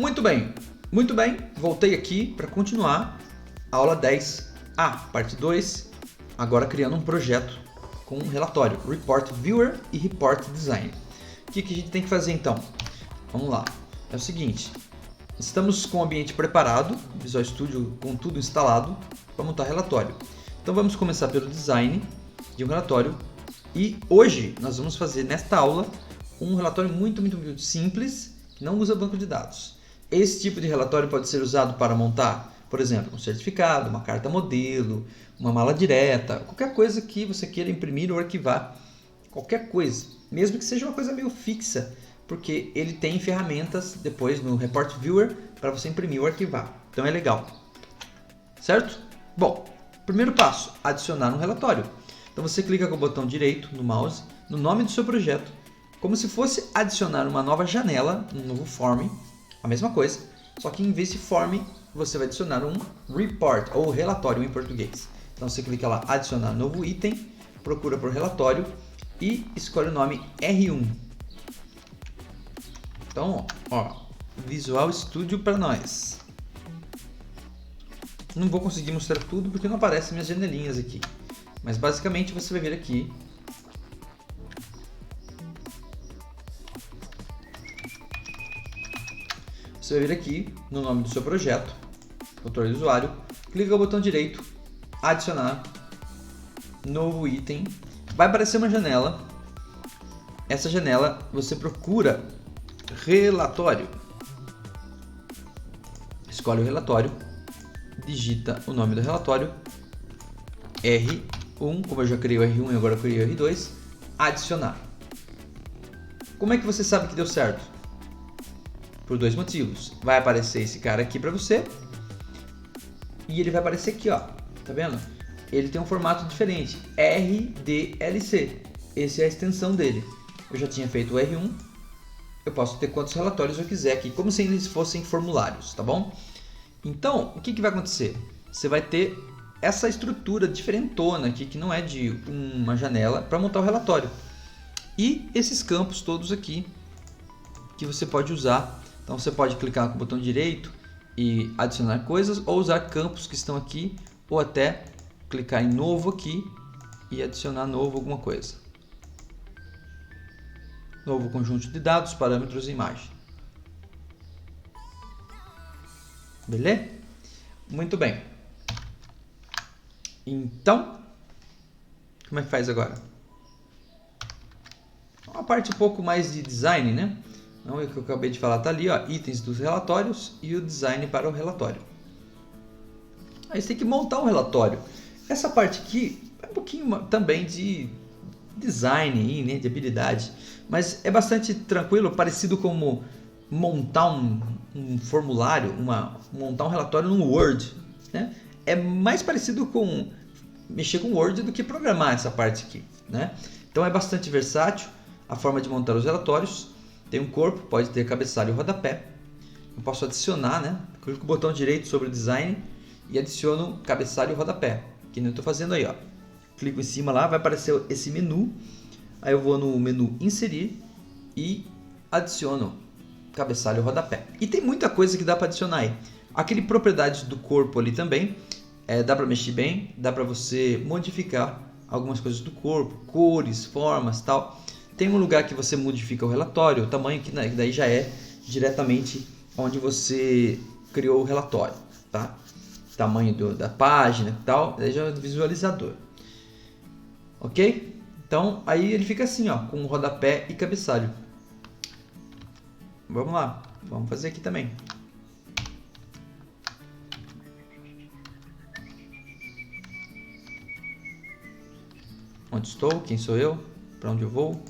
Muito bem, voltei aqui para continuar a aula 10A, parte 2, agora criando um projeto com um relatório, Report Viewer e Report Design. O que a gente tem que fazer então? Vamos lá, é o seguinte, estamos com o ambiente preparado, Visual Studio com tudo instalado para montar relatório. Então vamos começar pelo design de um relatório e hoje nós vamos fazer nesta aula um relatório muito simples que não usa banco de dados. Esse tipo de relatório pode ser usado para montar, por exemplo, um certificado, uma carta modelo, uma mala direta, qualquer coisa que você queira imprimir ou arquivar, qualquer coisa, mesmo que seja uma coisa meio fixa, porque ele tem ferramentas depois no Report Viewer para você imprimir ou arquivar. Então é legal, certo? Bom, primeiro passo, adicionar um relatório. Então você clica com o botão direito no mouse, no nome do seu projeto, como se fosse adicionar uma nova janela, um novo form, a mesma coisa, só que em vez de form, você vai adicionar um report, ou relatório em português. Então você clica lá, adicionar novo item, procura por relatório e escolhe o nome R1. Então, ó, Visual Studio para nós. Não vou conseguir mostrar tudo porque não aparecem minhas janelinhas aqui. Mas basicamente você vai vir aqui. Você vai vir aqui no nome do seu projeto, controle do usuário, clica no botão direito, adicionar, novo item, vai aparecer uma janela. Essa janela você procura relatório, escolhe o relatório, digita o nome do relatório, R1, como eu já criei o R1 e agora eu criei o R2, adicionar. Como é que você sabe que deu certo? Por dois motivos. Vai aparecer esse cara aqui para você e ele vai aparecer aqui, ó. Tá vendo? Ele tem um formato diferente, RDLC. Essa é a extensão dele. Eu já tinha feito o R1. Eu posso ter quantos relatórios eu quiser aqui, como se eles fossem formulários, tá bom? Então, o que vai acontecer? Você vai ter essa estrutura diferentona aqui, que não é de uma janela, para montar o relatório. E esses campos todos aqui, que você pode usar. Então você pode clicar com o botão direito e adicionar coisas, ou usar campos que estão aqui, ou até clicar em novo aqui e adicionar novo alguma coisa. Novo conjunto de dados, parâmetros e imagem. Beleza? Muito bem. Então, como é que faz agora? Uma parte um pouco mais de design, né? Então, o que eu acabei de falar está ali, ó, itens dos relatórios e o design para o relatório. Aí você tem que montar um relatório. Essa parte aqui é um pouquinho também de design, né, de habilidade, mas é bastante tranquilo, parecido como montar um formulário, montar um relatório no Word, né? É mais parecido com mexer com Word do que programar essa parte aqui, né? Então é bastante versátil a forma de montar os relatórios. Tem um corpo, pode ter cabeçalho e rodapé. Eu posso adicionar, né? Clico com o botão direito sobre o design e adiciono cabeçalho e rodapé, que nem eu estou fazendo aí, ó. Clico em cima lá, vai aparecer esse menu. Aí eu vou no menu inserir e adiciono cabeçalho e rodapé. E tem muita coisa que dá para adicionar aí. Aquele propriedades do corpo ali também, dá para mexer bem, dá para você modificar algumas coisas do corpo, cores, formas, tal. Tem um lugar que você modifica o relatório, o tamanho, que daí já é diretamente onde você criou o relatório, tá? Tamanho da página e tal, daí já é do visualizador. Ok? Então, aí ele fica assim, ó, com rodapé e cabeçalho. Vamos lá, vamos fazer aqui também. Onde estou? Quem sou eu? Para onde eu vou?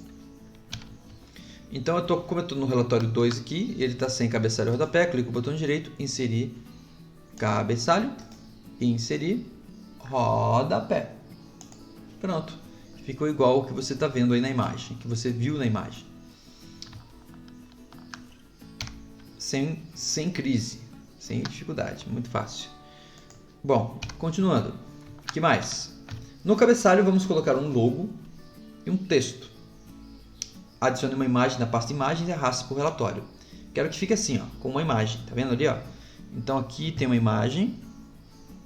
Então, como eu estou no relatório 2 aqui, ele está sem cabeçalho e rodapé, clico no botão direito, inserir cabeçalho, inserir rodapé. Pronto, ficou igual ao que você está vendo aí na imagem, que você viu na imagem. Sem crise, sem dificuldade, muito fácil. Bom, continuando, o que mais? No cabeçalho vamos colocar um logo e um texto. Adicione uma imagem na pasta imagens e arraste para o relatório. quero que fique assim, ó, com uma imagem, tá vendo ali, ó? Então aqui tem uma imagem,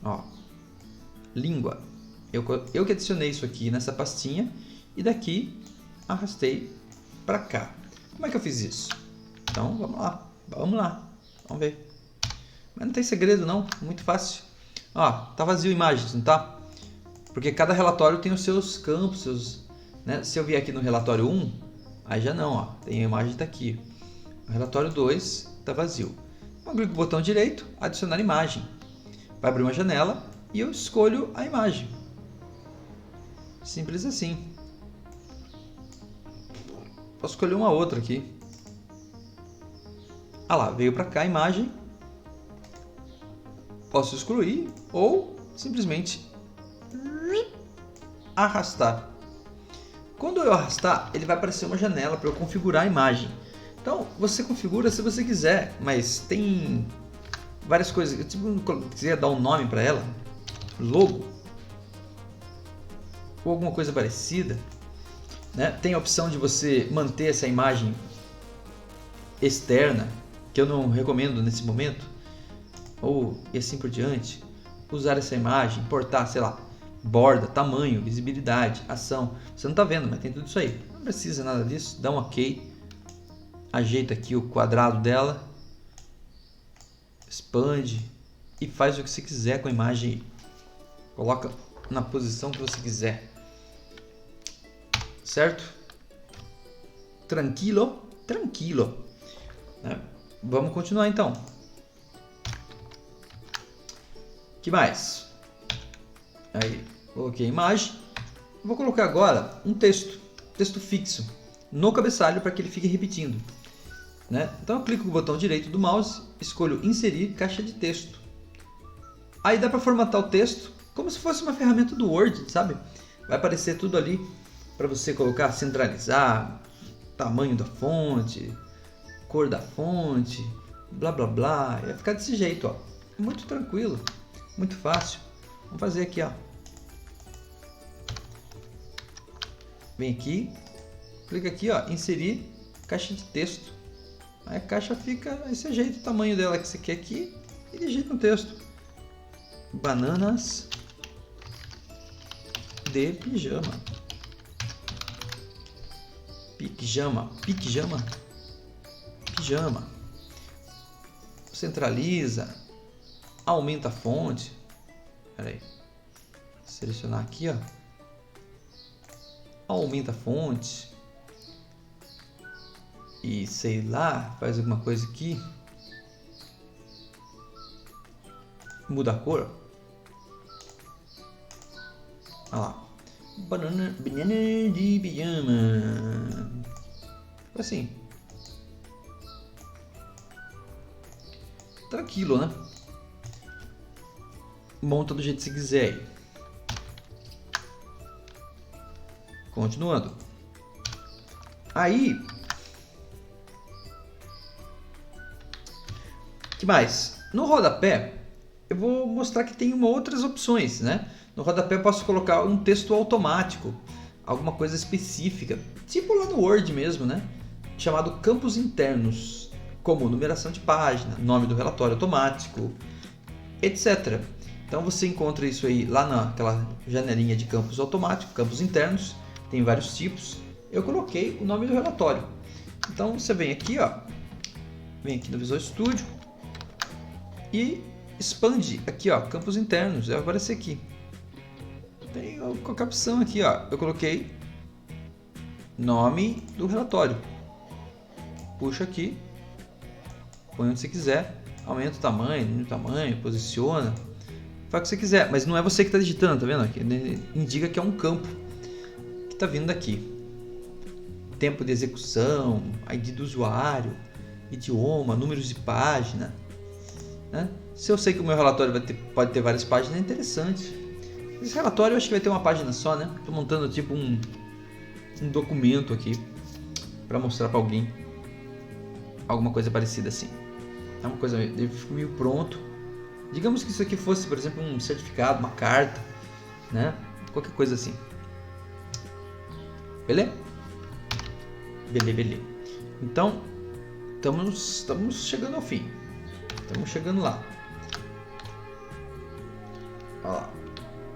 ó, língua. Eu que adicionei isso aqui nessa pastinha e daqui arrastei para cá. Como é que eu fiz isso? Então vamos lá, vamos ver. Mas não tem segredo não, muito fácil. Ó, tá vazio imagens, não tá? Porque cada relatório tem os seus campos, né? Se eu vier aqui no relatório 1, aí já não, ó, tem a imagem tá aqui. O relatório 2 tá vazio. Eu clico no botão direito, adicionar imagem. Vai abrir uma janela e eu escolho a imagem. Simples assim. Posso escolher uma outra aqui. Ah lá, veio para cá a imagem. Posso excluir ou simplesmente arrastar. Quando eu arrastar, ele vai aparecer uma janela para eu configurar a imagem. Então, você configura se você quiser, mas tem várias coisas. Eu quiser dar um nome para ela, logo, ou alguma coisa parecida, né? Tem a opção de você manter essa imagem externa, que eu não recomendo nesse momento, ou e assim por diante. Usar essa imagem, importar, sei lá, borda, tamanho, visibilidade, ação. Você não está vendo, mas tem tudo isso aí. Não precisa nada disso, dá um OK. Ajeita aqui o quadrado dela, expande e faz o que você quiser com a imagem. Coloca na posição que você quiser. Certo? Tranquilo? Tranquilo. Né? Vamos continuar então. Que mais? Aí, coloquei a imagem. Vou colocar agora um texto fixo, no cabeçalho para que ele fique repetindo. Né? Então eu clico com o botão direito do mouse, escolho inserir caixa de texto. Aí dá para formatar o texto como se fosse uma ferramenta do Word, sabe? Vai aparecer tudo ali para você colocar, centralizar, tamanho da fonte, cor da fonte, blá blá blá. Vai ficar desse jeito, ó. Muito tranquilo, muito fácil. Vamos fazer aqui, ó. Vem aqui, clica aqui, ó, inserir caixa de texto. Aí a caixa fica desse jeito, o tamanho dela que você quer aqui e digita no texto. Bananas de pijama. Pijama. Centraliza, aumenta a fonte. Espera aí. Selecionar aqui, ó. Aumenta a fonte. E sei lá, faz alguma coisa aqui. Muda a cor. Olha lá. Banana de pijama. Assim. Tranquilo, né? Monta do jeito que você quiser aí. Continuando. Aí. Que mais? No rodapé, eu vou mostrar que tem outras opções, né? No rodapé eu posso colocar um texto automático, alguma coisa específica, tipo lá no Word mesmo, né? Chamado campos internos, como numeração de página, nome do relatório automático, etc. Então você encontra isso aí lá naquela janelinha de campos automáticos, campos internos, tem vários tipos. Eu coloquei o nome do relatório. Então você vem aqui, ó, vem aqui no Visual Studio e expande aqui, ó, campos internos, vai aparecer aqui. Tem qualquer opção aqui, ó. Eu coloquei nome do relatório. Puxa aqui, põe onde você quiser, aumenta o tamanho, diminui o tamanho, posiciona, faz o que você quiser, mas não é você que está digitando, tá vendo aqui? Indica que é um campo que está vindo daqui. Tempo de execução, ID do usuário, idioma, números de página, né? Se eu sei que o meu relatório pode ter várias páginas, é interessante. Esse relatório eu acho que vai ter uma página só, né? Estou montando tipo um documento aqui para mostrar para alguém alguma coisa parecida assim. É uma coisa meio pronto. Digamos que isso aqui fosse, por exemplo, um certificado, uma carta, né? Qualquer coisa assim. Beleza? Beleza. Então, estamos chegando ao fim. Estamos chegando lá. Olha lá.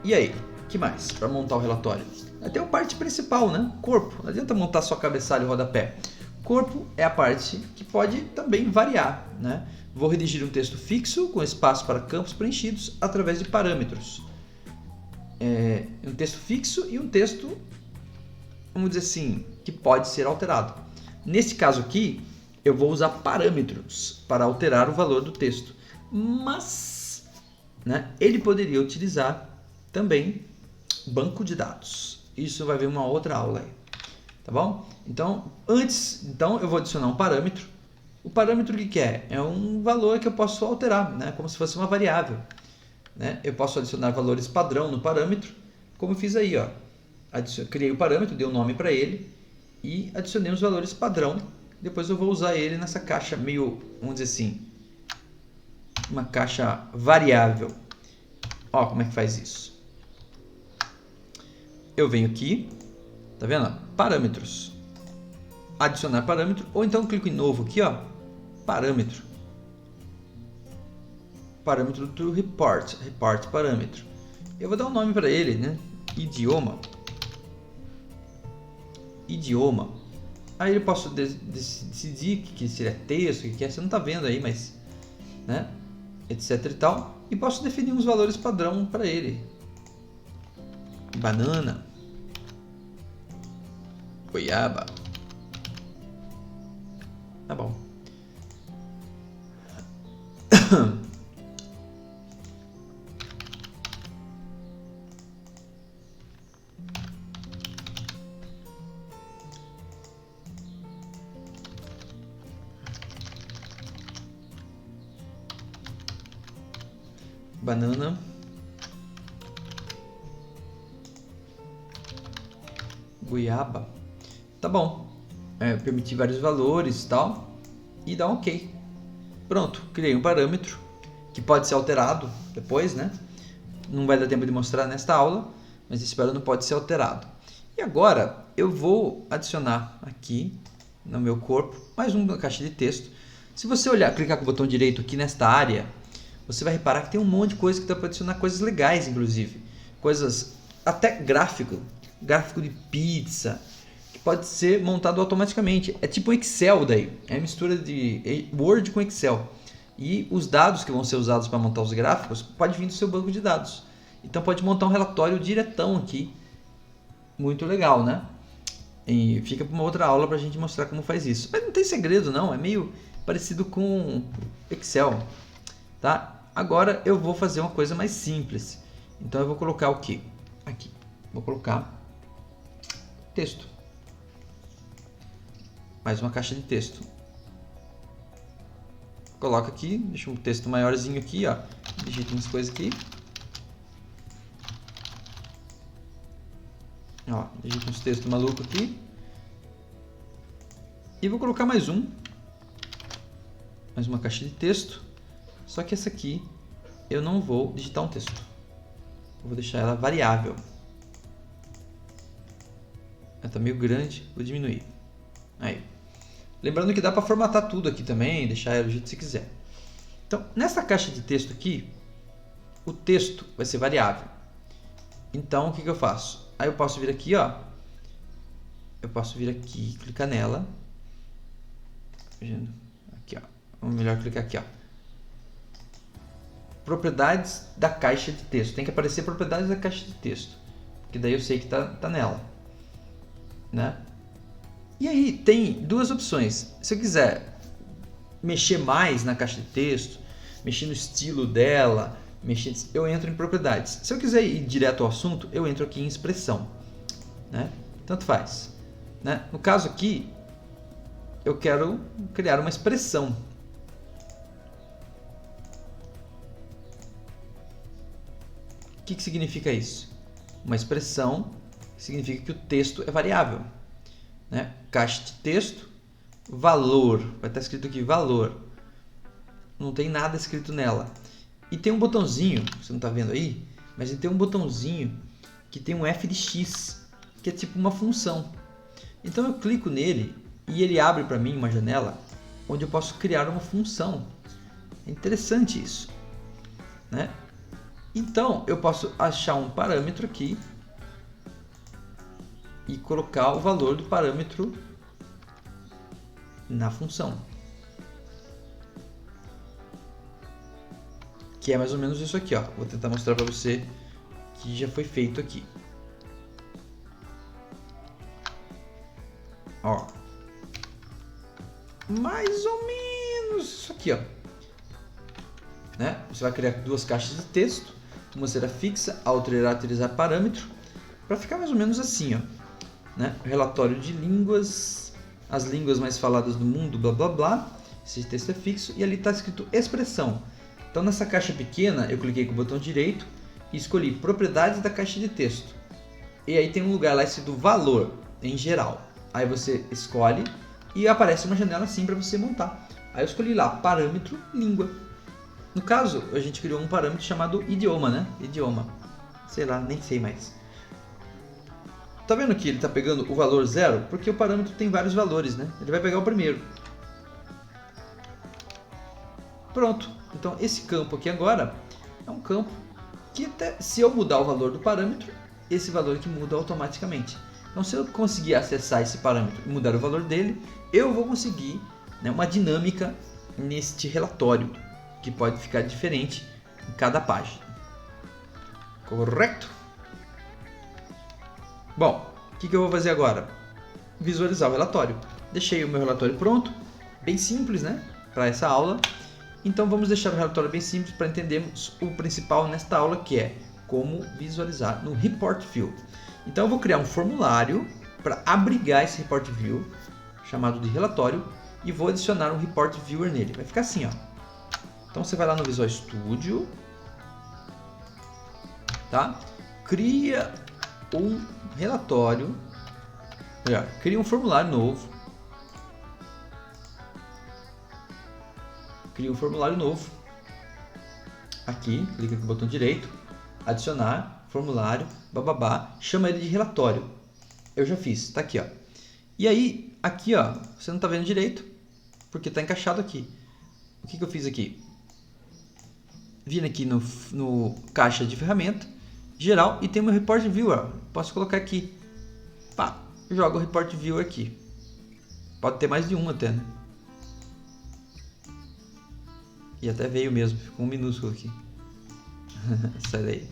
E aí? O que mais para montar o relatório? Tem a parte principal, né? Corpo. Não adianta montar só cabeçalho e rodapé. Corpo é a parte que pode também variar, né? Vou redigir um texto fixo com espaço para campos preenchidos através de parâmetros. Um texto fixo e um texto, vamos dizer assim, que pode ser alterado. Nesse caso aqui, eu vou usar parâmetros para alterar o valor do texto. Mas, né, ele poderia utilizar também banco de dados. Isso vai ver uma outra aula aí. Tá bom? Então, eu vou adicionar um parâmetro. O parâmetro que é? É um valor que eu posso alterar, né? Como se fosse uma variável. Né? Eu posso adicionar valores padrão no parâmetro, como eu fiz aí. Ó. Criei o parâmetro, dei um nome para ele e adicionei os valores padrão. Depois eu vou usar ele nessa caixa meio, vamos dizer assim, uma caixa variável. Ó, como é que faz isso? Eu venho aqui, tá vendo? Parâmetros. Adicionar parâmetro, ou então clico em novo aqui, ó, parâmetro. Parâmetro do report parâmetro. Eu vou dar um nome para ele, né? Idioma. Aí eu posso decidir que se ele é texto, o que é, você não está vendo aí, mas, né? Etc e tal. E posso definir uns valores padrão para ele. Banana. Goiaba. Tá bom. Banana. Goiaba. Tá bom. Permitir vários valores e tal. E dá um OK. Pronto. Criei um parâmetro que pode ser alterado depois, né? Não vai dar tempo de mostrar nesta aula, mas esse parâmetro pode ser alterado. E agora eu vou adicionar aqui no meu corpo mais uma caixa de texto. Se você olhar, clicar com o botão direito aqui nesta área, você vai reparar que tem um monte de coisa que dá para adicionar, coisas legais, inclusive. Coisas, até gráfico de pizza, que pode ser montado automaticamente. É tipo Excel daí, é a mistura de Word com Excel. E os dados que vão ser usados para montar os gráficos pode vir do seu banco de dados. Então pode montar um relatório diretão aqui. Muito legal, né? E fica para uma outra aula para a gente mostrar como faz isso. Mas não tem segredo não, é meio parecido com Excel. Tá? Agora eu vou fazer uma coisa mais simples. Então eu vou colocar o quê? Aqui. Vou colocar texto. Mais uma caixa de texto. Coloca aqui, deixa um texto maiorzinho aqui, ó. Digita umas coisas aqui. Ó, digita uns textos malucos aqui. E vou colocar mais um. Mais uma caixa de texto. Só que essa aqui eu não vou digitar um texto. Eu vou deixar ela variável. Ela está meio grande, vou diminuir. Aí. Lembrando que dá para formatar tudo aqui também, deixar ela do jeito que você quiser. Então, nessa caixa de texto aqui, o texto vai ser variável. Então, o que eu faço? Aí eu posso vir aqui, ó. Eu posso vir aqui, clicar nela. Aqui, ó. Vamos melhor clicar aqui, ó. Propriedades da caixa de texto. Tem que aparecer propriedades da caixa de texto. Porque daí eu sei que tá nela. Né? E aí tem duas opções. Se eu quiser mexer mais na caixa de texto, mexer no estilo dela, eu entro em propriedades. Se eu quiser ir direto ao assunto, eu entro aqui em expressão. Né? Tanto faz. Né? No caso aqui, eu quero criar uma expressão. O que significa isso? Uma expressão significa que o texto é variável. Né? Caixa de texto, valor. Vai estar escrito aqui valor. Não tem nada escrito nela. E tem um botãozinho, você não está vendo aí, mas tem um botãozinho que tem um f de x, que é tipo uma função. Então eu clico nele e ele abre para mim uma janela onde eu posso criar uma função. É interessante isso, né? Então, eu posso achar um parâmetro aqui e colocar o valor do parâmetro na função. Que é mais ou menos isso aqui, ó. Vou tentar mostrar para você que já foi feito aqui. Ó. Mais ou menos isso aqui, ó. Né? Você vai criar duas caixas de texto. Uma será fixa, a outra irá utilizar parâmetro. Para ficar mais ou menos assim, ó. Né? Relatório de línguas, as línguas mais faladas do mundo, blá blá blá. Esse texto é fixo e ali está escrito expressão. Então nessa caixa pequena eu cliquei com o botão direito e escolhi propriedades da caixa de texto. E aí tem um lugar lá escrito valor em geral. Aí você escolhe e aparece uma janela assim para você montar. Aí eu escolhi lá parâmetro língua. No caso a gente criou um parâmetro chamado idioma, né? Idioma. Sei lá, nem sei mais. Tá vendo que ele está pegando o valor 0? Porque o parâmetro tem vários valores, né? Ele vai pegar o primeiro. Pronto. Então esse campo aqui agora é um campo que até, se eu mudar o valor do parâmetro, esse valor aqui muda automaticamente. Então se eu conseguir acessar esse parâmetro e mudar o valor dele, eu vou conseguir, né, uma dinâmica neste relatório, que pode ficar diferente em cada página. Correto? Bom, o que eu vou fazer agora? Visualizar o relatório. Deixei o meu relatório pronto, bem simples, né, para essa aula. Então vamos deixar o relatório bem simples para entendermos o principal nesta aula, que é como visualizar no Report View. Então eu vou criar um formulário para abrigar esse Report View, chamado de relatório, e vou adicionar um Report Viewer nele. Vai ficar assim, ó. Então você vai lá no Visual Studio, tá? Cria um relatório, melhor, cria um formulário novo. Cria um formulário novo. Aqui, clica com o botão direito, adicionar, formulário, bababá, chama ele de relatório. Eu já fiz, tá aqui, ó. E aí, aqui, ó, você não tá vendo direito, porque tá encaixado aqui. O que eu fiz aqui? Vim aqui no caixa de ferramenta, geral, e tem meu Report Viewer. Posso colocar aqui. Pá, joga o Report Viewer aqui. Pode ter mais de um até, né? E até veio mesmo, ficou um minúsculo aqui. Sai daí.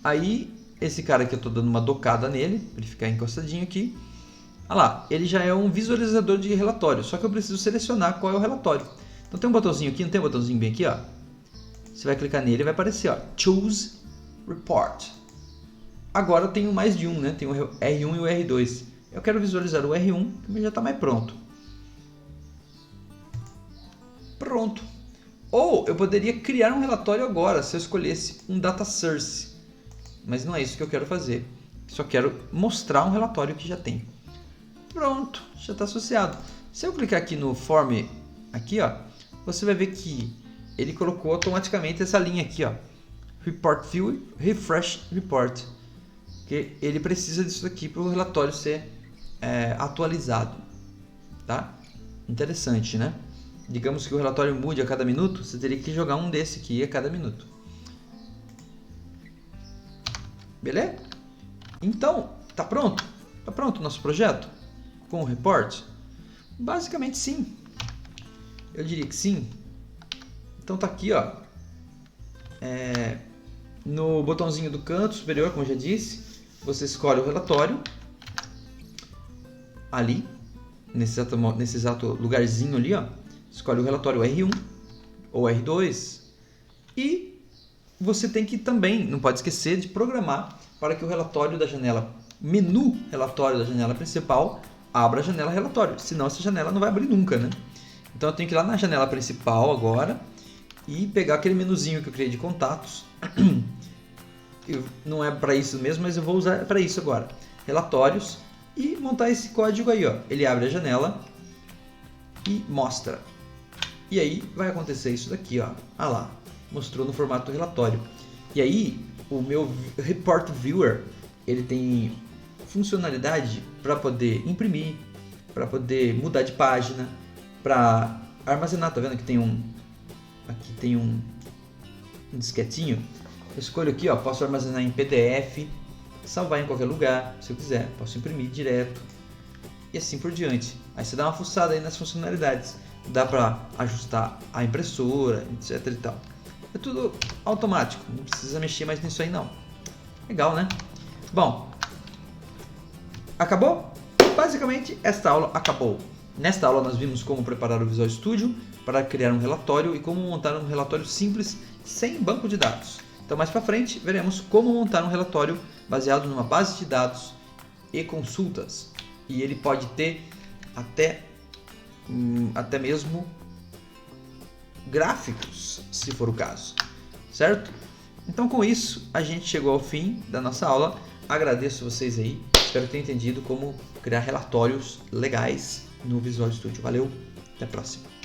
Aí, esse cara aqui eu estou dando uma docada nele, para ele ficar encostadinho aqui. Olha lá, ele já é um visualizador de relatório, só que eu preciso selecionar qual é o relatório. Então tem um botãozinho aqui, não tem um botãozinho bem aqui, ó? Você vai clicar nele e vai aparecer, ó, Choose Report. Agora eu tenho mais de um, né? Tem o R1 e o R2. Eu quero visualizar o R1, que já está mais pronto. Pronto. Ou eu poderia criar um relatório agora, se eu escolhesse um data source. Mas não é isso que eu quero fazer. Só quero mostrar um relatório que já tem. Pronto, já está associado. Se eu clicar aqui no Form, aqui, ó, você vai ver que ele colocou automaticamente essa linha aqui, ó, Report View, Refresh Report. Que ele precisa disso aqui para o relatório ser atualizado. Tá? Interessante, né? Digamos que o relatório mude a cada minuto, você teria que jogar um desse aqui a cada minuto. Beleza? Então, tá pronto? Tá pronto o nosso projeto? Com o report? Basicamente sim. Eu diria que sim. Então tá aqui, ó. No botãozinho do canto superior, como eu já disse, você escolhe o relatório. Ali, nesse exato lugarzinho ali, ó. Escolhe o relatório R1 ou R2 e você tem que também, não pode esquecer de programar para que o relatório da janela, menu relatório da janela principal, abra a janela relatório, senão essa janela não vai abrir nunca, né? Então eu tenho que ir lá na janela principal agora e pegar aquele menuzinho que eu criei de contatos. Não é para isso mesmo, mas eu vou usar para isso agora. Relatórios e montar esse código aí, ó. Ele abre a janela e mostra. E aí vai acontecer isso daqui, ó. Ah lá, mostrou no formato relatório. E aí o meu Report Viewer, ele tem funcionalidade para poder imprimir, para poder mudar de página, para armazenar, tá vendo que tem aqui tem um disquetinho. Eu escolho aqui, ó, posso armazenar em PDF, salvar em qualquer lugar, se eu quiser, posso imprimir direto e assim por diante. Aí você dá uma fuçada aí nas funcionalidades, dá para ajustar a impressora, etc e tal. É tudo automático, não precisa mexer mais nisso aí não. Legal, né? Bom, acabou? Basicamente, esta aula acabou. Nesta aula nós vimos como preparar o Visual Studio para criar um relatório e como montar um relatório simples sem banco de dados. Então mais para frente veremos como montar um relatório baseado numa base de dados e consultas. E ele pode ter até mesmo gráficos, se for o caso, certo? Então com isso a gente chegou ao fim da nossa aula. Agradeço vocês aí, espero que tenham entendido como criar relatórios legais no Visual Studio. Valeu, até a próxima.